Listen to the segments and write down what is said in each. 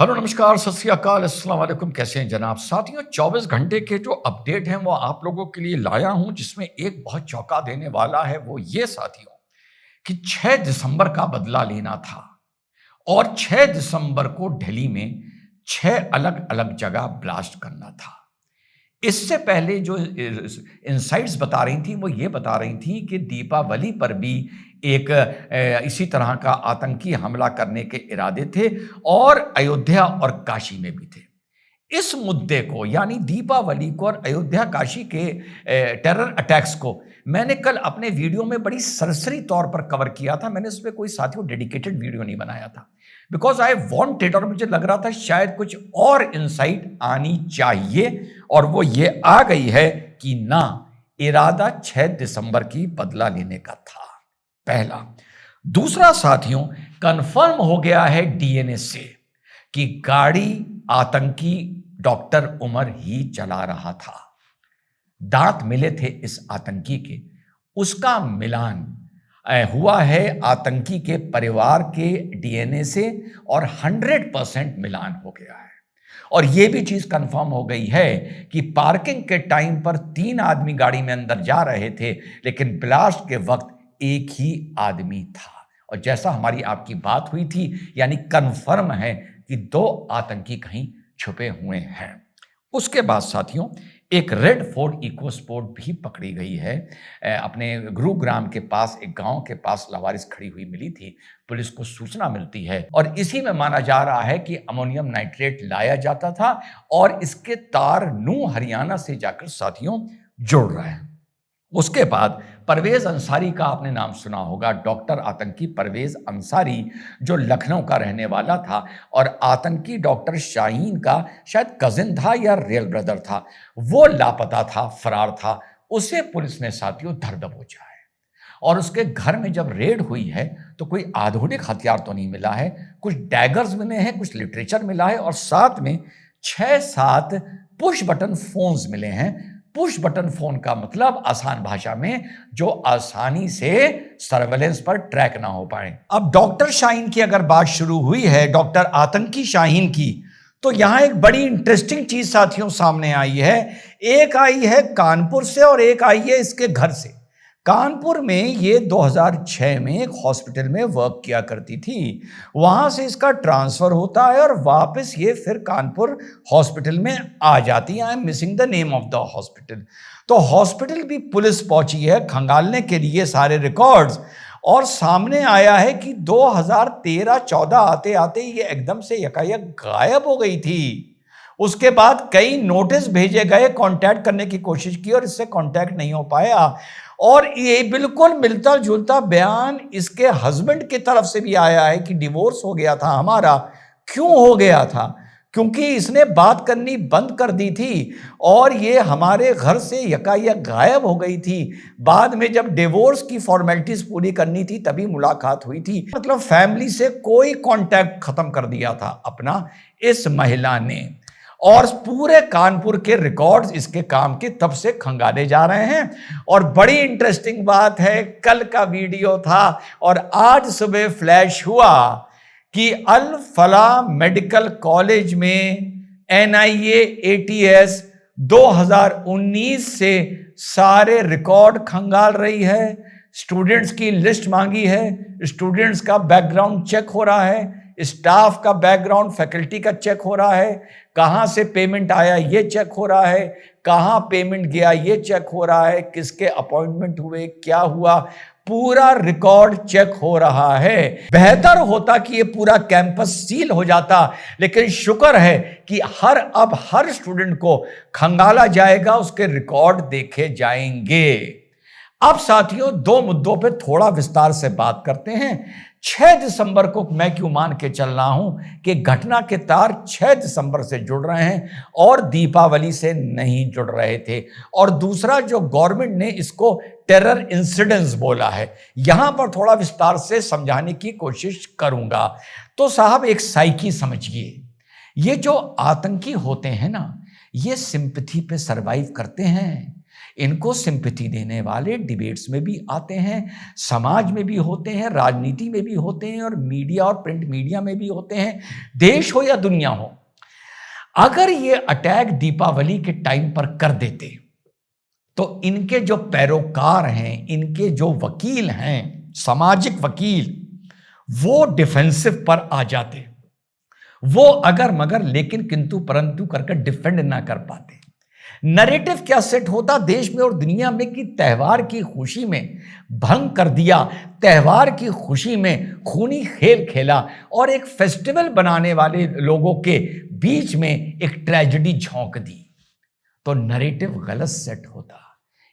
Hello, नमस्कार, सत श्री अकाल, अस्सलाम वालेकुम। कैसे हैं जनाब? साथियों, 24 घंटे के जो अपडेट हैं वो आप लोगों के लिए लाया हूं, जिसमें एक बहुत चौंका देने वाला है। वो ये साथियों कि 6 दिसंबर का बदला लेना था और 6 दिसंबर को दिल्ली में 6 अलग-अलग जगह ब्लास्ट करना था। इससे पहले जो इनसाइट्स बता रही थी वो ये बता रही थी कि दीपावली पर भी एक इसी तरह का आतंकी हमला करने के इरादे थे और अयोध्या और काशी में भी थे। इस मुद्दे को यानी दीपावली को और अयोध्या काशी के टेरर अटैक्स को मैंने कल अपने वीडियो में बड़ी सरसरी तौर पर कवर किया था। मैंने इस पे कोई साथियों डेडिकेटेड वीडियो नहीं बनाया था बिकॉज आई वांटेड, और मुझे लग रहा था शायद कुछ और इनसाइट आनी चाहिए, और वो ये आ गई है कि ना, इरादा 6 दिसंबर की बदला लेने का था, पहला। दूसरा साथियों, कंफर्म हो गया है डीएनए से कि गाड़ी आतंकी डॉक्टर उमर ही चला रहा था। दांत मिले थे इस आतंकी के, उसका मिलान हुआ है आतंकी के परिवार के डीएनए से और 100% मिलान हो गया है। और यह भी चीज कंफर्म हो गई है कि पार्किंग के टाइम पर 3 आदमी गाड़ी में अंदर जा रहे थे, लेकिन ब्लास्ट के वक्त एक ही आदमी था। और जैसा हमारी आपकी बात हुई थी, यानी कंफर्म है कि 2 आतंकी कहीं छुपे हुए हैं। उसके बाद साथियों, एक रेड फोर्ड इको स्पोर्ट भी पकड़ी गई है। अपने गुरुग्राम के पास एक गांव के पास लावारिस खड़ी हुई मिली थी। पुलिस को सूचना मिलती है और इसी में माना जा रहा है कि अमोनियम नाइट्रेट लाया जाता था और इसके तार नूह हरियाणा से जाकर साथियों जुड़ रहे हैं। उसके बाद परवेज अंसारी का आपने नाम सुना होगा, डॉक्टर आतंकी परवेज अंसारी, जो लखनऊ का रहने वाला था और आतंकी डॉक्टर शाहीन का शायद कजिन था या रियल ब्रदर था। वो लापता था, फरार था। उसे पुलिस ने साथियों धर दबोचा है और उसके घर में जब रेड हुई है तो कोई आधुनिक हथियार तो नहीं मिला है, कुछ डैगर्स मिले हैं, कुछ लिटरेचर मिला है और साथ में 6-7 पुश बटन फोन्स मिले हैं। पुश बटन फोन का मतलब आसान भाषा में जो आसानी से सर्वेलेंस पर ट्रैक ना हो पाए। अब डॉक्टर शाहीन की अगर बात शुरू हुई है, डॉक्टर आतंकी शाहीन की, तो यहां एक बड़ी इंटरेस्टिंग चीज साथियों सामने आई है। एक आई है कानपुर से और एक आई है इसके घर से। कानपुर में ये 2006 में एक हॉस्पिटल में वर्क किया करती थी, वहां से इसका ट्रांसफर होता है और वापस ये फिर कानपुर हॉस्पिटल में आ जाती है। I am missing the name of the hospital. तो हॉस्पिटल भी पुलिस पहुंची है खंगालने के लिए सारे रिकॉर्ड्स, और सामने आया है कि 2013-14 आते आते ये एकदम से यकायक गायब हो गई थी। उसके बाद कई नोटिस भेजे गए, कांटेक्ट करने की कोशिश की और इससे कांटेक्ट नहीं हो पाया। और ये बिल्कुल मिलता जुलता बयान इसके हस्बैंड की तरफ से भी आया है कि डिवोर्स हो गया था हमारा। क्यों हो गया था? क्योंकि इसने बात करनी बंद कर दी थी और ये हमारे घर से यकायक गायब हो गई थी। बाद में जब डिवोर्स की फॉर्मेलिटीज पूरी करनी थी तभी मुलाकात हुई थी। मतलब फैमिली से कोई कांटेक्ट खत्म कर दिया था अपना इस महिला ने। और पूरे कानपुर के रिकॉर्ड्स इसके काम के तब से खंगाले जा रहे हैं। और बड़ी इंटरेस्टिंग बात है, कल का वीडियो था और आज सुबह फ्लैश हुआ कि अल फलाह मेडिकल कॉलेज में एनआईए एटीएस 2019 से सारे रिकॉर्ड खंगाल रही है। स्टूडेंट्स की लिस्ट मांगी है, स्टूडेंट्स का बैकग्राउंड चेक हो रहा है, स्टाफ का बैकग्राउंड, फैकल्टी का चेक हो रहा है, कहां से पेमेंट आया ये चेक हो रहा है, कहां पेमेंट गया ये चेक हो रहा है, किसके अपॉइंटमेंट हुए, क्या हुआ, पूरा रिकॉर्ड चेक हो रहा है। बेहतर होता कि ये पूरा कैंपस सील हो जाता, लेकिन शुक्र है कि अब हर स्टूडेंट को खंगाला जाएगा, उसके रिकॉर्ड देखे जाएंगे। अब साथियों 2 मुद्दों पे थोड़ा विस्तार से बात करते हैं। 6 दिसंबर को मैं क्यों मान के चल रहा हूं कि घटना के तार 6 दिसंबर से जुड़ रहे हैं और दीपावली से नहीं जुड़ रहे थे। और दूसरा, जो गवर्नमेंट ने इसको टेरर इंसिडेंट्स बोला है, यहां पर थोड़ा विस्तार से समझाने की कोशिश करूंगा। तो साहब एक साइकी समझिए, ये जो आतंकी होते हैं ना, ये सिंपैथी पे सरवाइव करते हैं। इनको सिंपैथी देने वाले डिबेट्स में भी आते हैं, समाज में भी होते हैं, राजनीति में भी होते हैं और मीडिया और प्रिंट मीडिया में भी होते हैं, देश हो या दुनिया हो। अगर ये अटैक दीपावली के टाइम पर कर देते तो इनके जो पैरोकार हैं, इनके जो वकील हैं, सामाजिक वकील, वो डिफेंसिव पर आ जाते। वो अगर मगर लेकिन किंतु परंतु करके डिफेंड ना कर पाते। नैरेटिव क्या सेट होता देश में और दुनिया में कि त्योहार की खुशी में भंग कर दिया, त्योहार की खुशी में खूनी खेल खेला और एक फेस्टिवल बनाने वाले लोगों के बीच में एक ट्रेजेडी झोंक दी, तो नैरेटिव गलत सेट होता।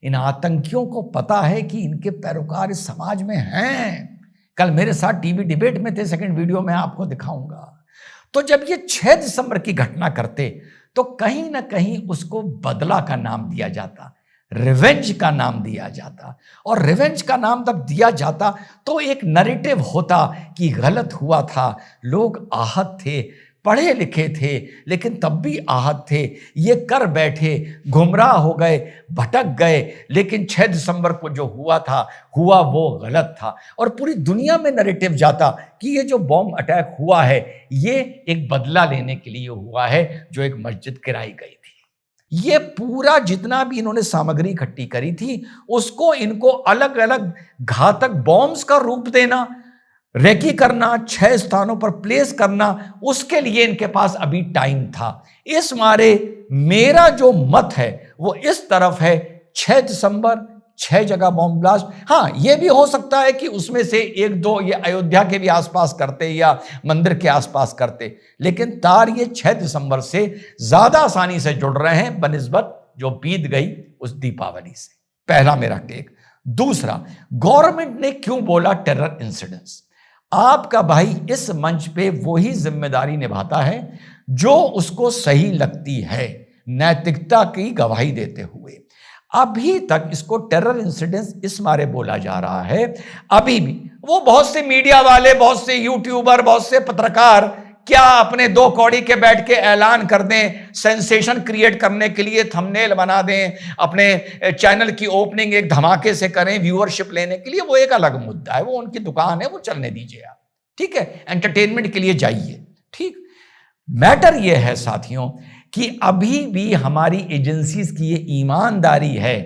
इन आतंकियों को पता है कि इनके पैरोकार इस समाज में हैं। कल मेरे साथ टीवी डिबेट में थे, सेकंड वीडियो में आपको दिखाऊंगा। तो जब ये 6 दिसंबर की घटना करते तो कहीं ना कहीं उसको बदला का नाम दिया जाता, रिवेंज का नाम दिया जाता। और रिवेंज का नाम तब दिया जाता तो एक नैरेटिव होता कि गलत हुआ था, लोग आहत थे, पढ़े लिखे थे लेकिन तब भी आहत थे, ये कर बैठे, गुमराह हो गए, भटक गए, लेकिन 6 दिसंबर को जो हुआ वो गलत था। और पूरी दुनिया में नैरेटिव जाता कि ये जो बॉम्ब अटैक हुआ है ये एक बदला लेने के लिए हुआ है, जो एक मस्जिद गिराई गई थी। ये पूरा जितना भी इन्होंने सामग्री इकट्ठी करी थी उसको इनको अलग अलग घातक बॉम्ब्स का रूप देना, रेकी करना, 6 स्थानों पर प्लेस करना, उसके लिए इनके पास अभी टाइम था। इस मारे मेरा जो मत है वो इस तरफ है, 6 दिसंबर 6 जगह बॉम्ब ब्लास्ट। हाँ, यह भी हो सकता है कि उसमें से 1-2 ये अयोध्या के भी आसपास करते या मंदिर के आसपास करते, लेकिन तार ये 6 दिसंबर से ज्यादा आसानी से जुड़ रहे हैं बनिस्बत जो बीत गई उस दीपावली से। पहला मेरा टेक। दूसरा, गवर्नमेंट ने क्यों बोला टेरर इंसिडेंट्स? आपका भाई इस मंच पे वही जिम्मेदारी निभाता है जो उसको सही लगती है, नैतिकता की गवाही देते हुए। अभी तक इसको टेरर इंसिडेंट्स इस मारे बोला जा रहा है, अभी भी वो बहुत से मीडिया वाले, बहुत से यूट्यूबर, बहुत से पत्रकार क्या अपने 2 कौड़ी के बैठ के ऐलान कर दें, सेंसेशन क्रिएट करने के लिए थंबनेल बना दें, अपने चैनल की ओपनिंग एक धमाके से करें व्यूअरशिप लेने के लिए, वो एक अलग मुद्दा है, वो उनकी दुकान है, वो चलने दीजिए आप, ठीक है, एंटरटेनमेंट के लिए जाइए, ठीक। मैटर ये है साथियों कि अभी भी हमारी एजेंसीज की ये ईमानदारी है,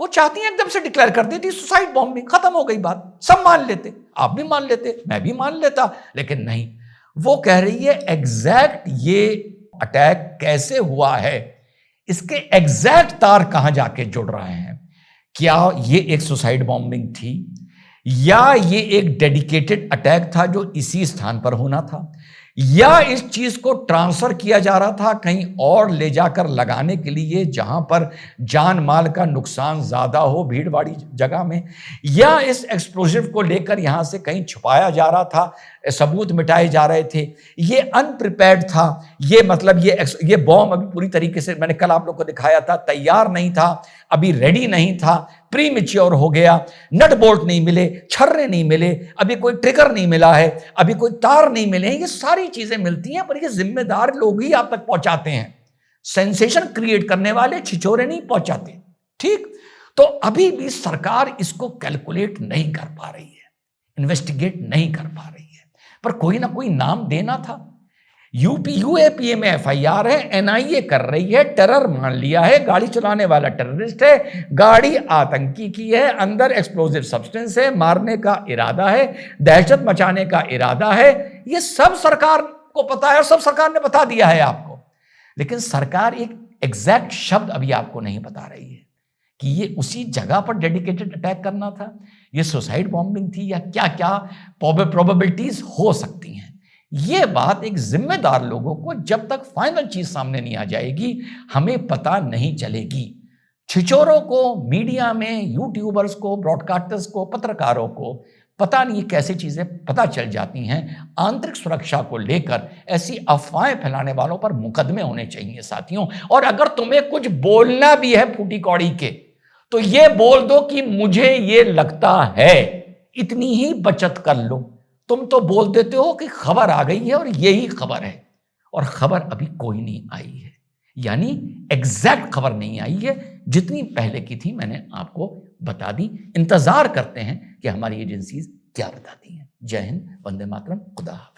वो चाहती हैं एकदम से डिक्लेयर कर देती सुसाइड बॉम्बिंग, खत्म हो गई बात, सब मान लेते, आप भी मान लेते, मैं भी मान लेता, लेकिन नहीं, वो कह रही है एग्जैक्ट ये अटैक कैसे हुआ है, इसके एग्जैक्ट तार कहां जाके जुड़ रहे हैं। क्या ये एक सुसाइड बॉम्बिंग थी या ये एक डेडिकेटेड अटैक था जो इसी स्थान पर होना था, या इस चीज को ट्रांसफर किया जा रहा था कहीं और ले जाकर लगाने के लिए जहां पर जान माल का नुकसान ज्यादा हो भीड़ भाड़ी जगह में, या इस एक्सप्लोजिव को लेकर यहां से कहीं छुपाया जा रहा था, सबूत मिटाए जा रहे थे। ये अनप्रिपेयर्ड था, ये मतलब ये बॉम्ब अभी पूरी तरीके से, मैंने कल आप लोग को दिखाया था, तैयार नहीं था, अभी रेडी नहीं था, प्री मैच्योर हो गया, नट बोल्ट नहीं मिले, छर्रे नहीं मिले, अभी कोई ट्रिगर नहीं मिला है, अभी कोई तार नहीं मिले हैं। ये सारी चीजें मिलती हैं पर ये जिम्मेदार लोग ही आप तक पहुंचाते हैं, सेंसेशन क्रिएट करने वाले छिछोरे नहीं पहुंचाते, ठीक। तो अभी भी सरकार इसको कैलकुलेट नहीं कर पा रही है, इन्वेस्टिगेट नहीं कर पा रही है, पर कोई ना कोई नाम देना था। यूएपीए में एफआईआर है, एनआईए कर रही है, टेरर मान लिया है, गाड़ी चलाने वाला टेररिस्ट है, गाड़ी आतंकी की है, अंदर एक्सप्लोजिव सब्सटेंस है, मारने का इरादा है, दहशत मचाने का इरादा है, ये सब सरकार को पता है और सब सरकार ने बता दिया है आपको। लेकिन सरकार एक एग्जैक्ट शब्द अभी आपको नहीं बता रही है कि ये उसी जगह पर डेडिकेटेड अटैक करना था, ये सुसाइड बॉम्बिंग थी, या क्या क्या प्रोबेबिलिटीज हो सकती हैं। ये बात एक जिम्मेदार लोगों को जब तक फाइनल चीज सामने नहीं आ जाएगी हमें पता नहीं चलेगी। छिछोरों को, मीडिया में यूट्यूबर्स को, ब्रॉडकास्टर्स को, पत्रकारों को पता नहीं कैसे चीजें पता चल जाती हैं। आंतरिक सुरक्षा को लेकर ऐसी अफवाहें फैलाने वालों पर मुकदमे होने चाहिए साथियों। और अगर तुम्हें कुछ बोलना भी है फूटी कौड़ी के, तो ये बोल दो कि मुझे ये लगता है, इतनी ही बचत कर लो। तुम तो बोल देते हो कि खबर आ गई है और यही खबर है, और खबर अभी कोई नहीं आई है, यानी एग्जैक्ट खबर नहीं आई है, जितनी पहले की थी मैंने आपको बता दी। इंतजार करते हैं कि हमारी एजेंसीज क्या बताती हैं। जय हिंद, वंदे मातरम, खुदा हाफिज।